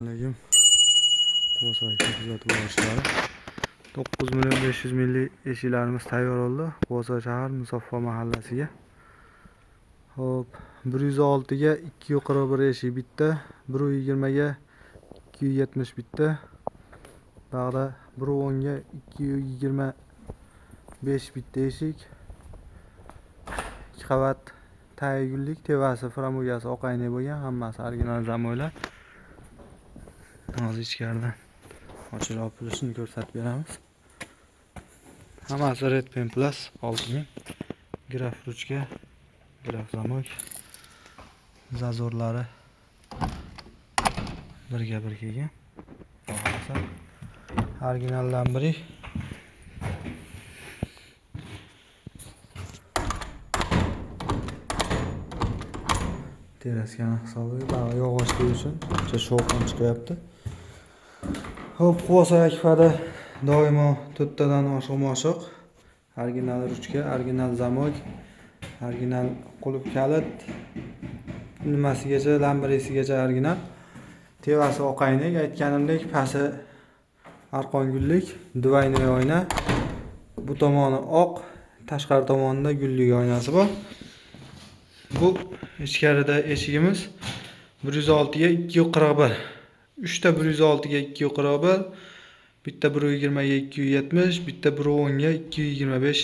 Alaykum. Quvasoyga kuzatib borishlari 9.500.000 eshiklarimiz tayyor bo'ldi. Quvasoy shahar Musaffo mahallasiga. Xo'p, 106 ga 241 eshik bitta, 120 ga 270 bitta. Bog'da 110 ga 225 bitta eshik. 2 qavat tayyullik, tevasi, framugasi oqayne bo'lgan, hammasi original zamoylar. Hozir ichkaridan ochilib pulishini ko'rsatib beramiz. Hammasi Red Pen Plus 6000. Graf ruchka, graf zamok. Zazorlari birga bir kelgan. Originaldan biri. Teraskani hisobi yog'och uchun ancha shovqin chiqyapti. Xo'p, Quvasoy akfada doimo 4 tadan oshiq. Original ruchka, original zamok, original qulf kalit, nimasigacha, lambresigacha original. Tevasi oqaynek, aytganimdek, pasi arqon-gullik, dvaynoy oyna. Bu tomoni oq, tashqari tomonida gullik oynasi bor. Bu ichkarida eshigimiz 106 ga 241. 3 ta 106 ga 241, bitta 120 ga 270, bitta 110 ga 225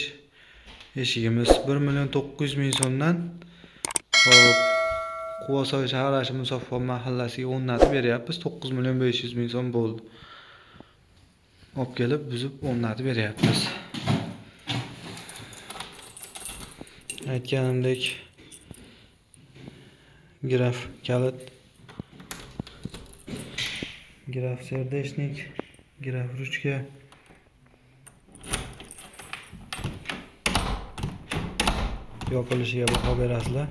eshigimiz 1.900.000 so'mdan. Hop, Quvasoy shahar Musaffo mahallasiga o'rnatib beryapmiz. 9.500.000 so'm bo'ldi. Olib kelib buzib o'rnatib beryapmiz. Aytganimdek, graf kalit, graf serdeshnik, graf ruchka, yopilishiga baho berasizlar.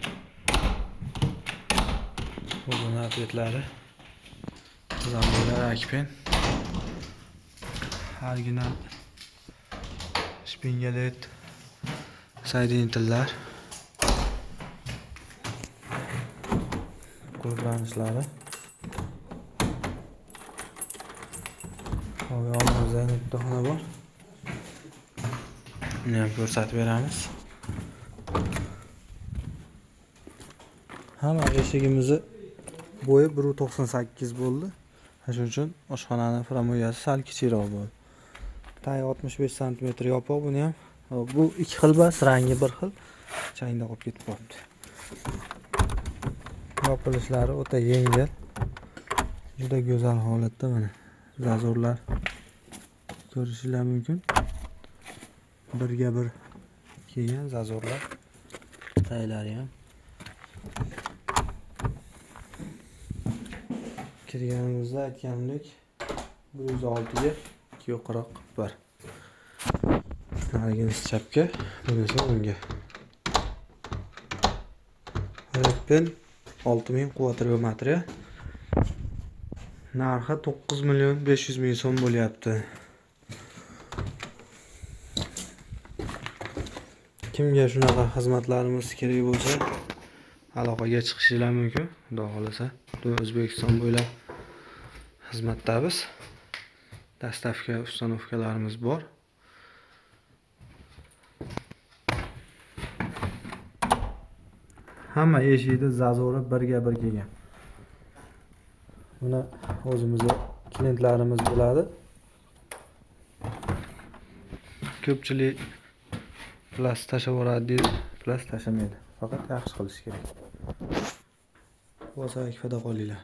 Uzun atletlari, zamoylar akpen, original shpingalet, saydentillar, qulflanishlari. Yonimizda bitta xona bor. Buni ham ko'rsatib beramiz. Hamma eshigimizni bo'yi 1.98 bo'ldi. Shuning uchun oshxonaning framugasi sal kichikroq bo'ldi. Tay 65 sm yopiq buni ham. Bu ikki xil bas, rangi bir xil. Changda qolib ketib qolibdi. Yopilishlari o'ta yengil. Juda go'zal holatda mana. Zazorlar ko'rishinglar mumkin. Birga bir kelgan zazorlar. Taylari ham. Kirganimizda aytganimdek 106 ga 241. Narigisi chapga, bunisi o'ngga. Red Pen 6000 quvatroy material. Narxi 9.500.000 so'm bo'lyapti. Kimga shunaqa xizmatlarimiz kerak bo'lsa, aloqaga chiqishingiz mumkin. Xudo xolasa, O'zbekiston bo'ylab xizmatdamiz. Dastavka, ustanovkalarimiz bor. Hamma eshikda zazori birga bir kelgan. Buni o'zimizga klientlarimiz biladi. Ko'pchilik plas tashlab yuboradi deydi. Plas tashlamaydi. Faqat yaxshi qilish kerak. Quvasoy akfada qolinglar.